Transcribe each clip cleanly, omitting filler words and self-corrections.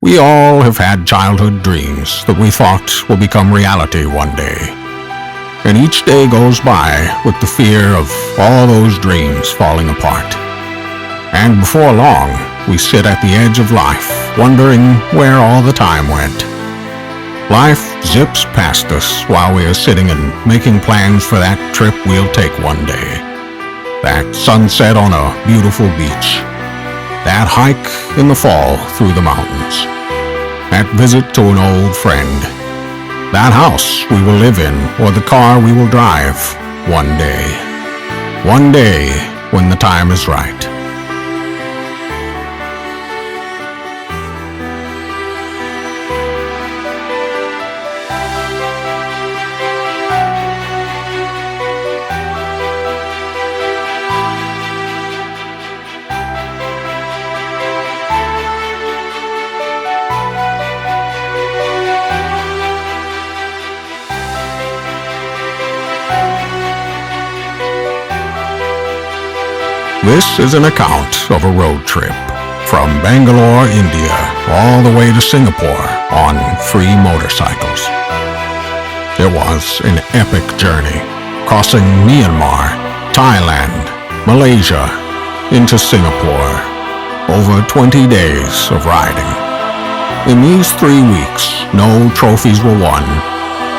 We all have had childhood dreams that we thought will become reality one day. And each day goes by with the fear of all those dreams falling apart. And before long, we sit at the edge of life, wondering where all the time went. Life zips past us while we are sitting and making plans for that trip we'll take one day. That sunset on a beautiful beach. That hike in the fall through the mountains. That visit to an old friend. That house we will live in or the car we will drive one day. One day when the time is right. This is an account of a road trip from Bangalore, India, all the way to Singapore on 3 motorcycles. It was an epic journey, crossing Myanmar, Thailand, Malaysia, into Singapore, over 20 days of riding. In these 3 weeks, no trophies were won,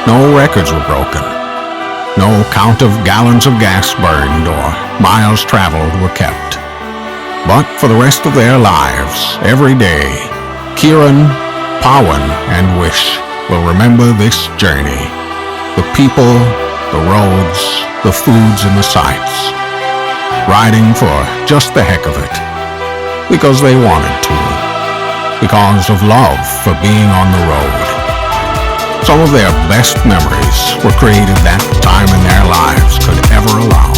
no records were broken. No count of gallons of gas burned or miles traveled were kept. But for the rest of their lives, every day, Kiran, Pawan, and Wish will remember this journey. The people, the roads, the foods and the sights. Riding for just the heck of it. Because they wanted to. Because of love for being on the road. Some of their best memories were created that time in their lives could ever allow.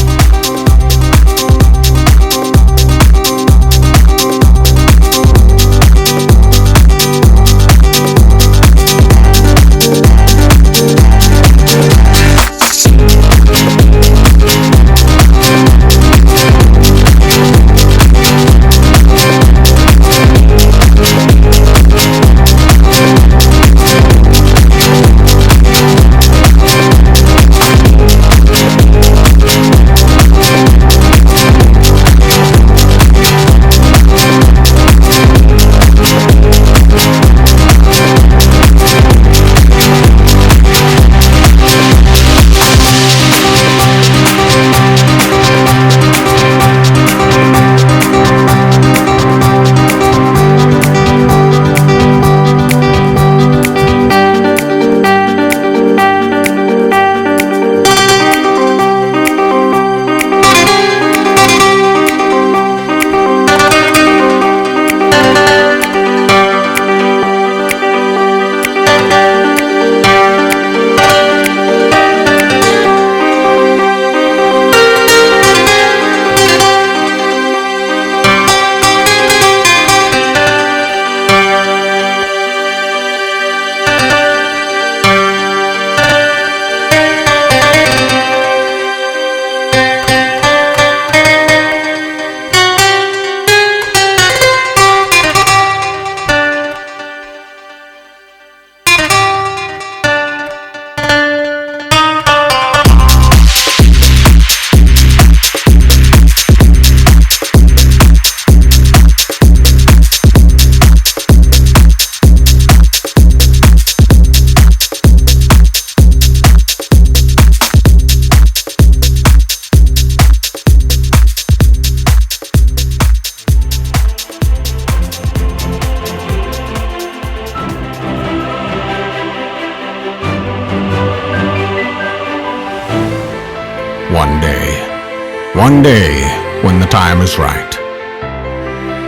One day, when the time is right.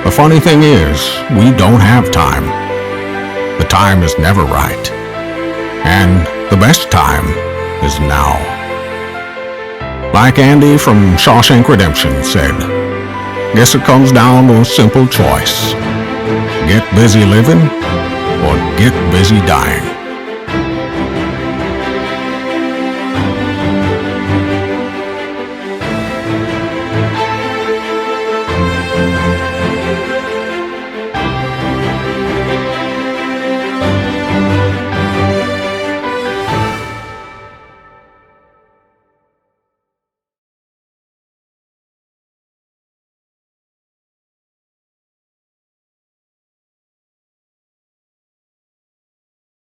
The funny thing is, we don't have time. The time is never right. And the best time is now. Like Andy from Shawshank Redemption said, guess it comes down to a simple choice. Get busy living or get busy dying.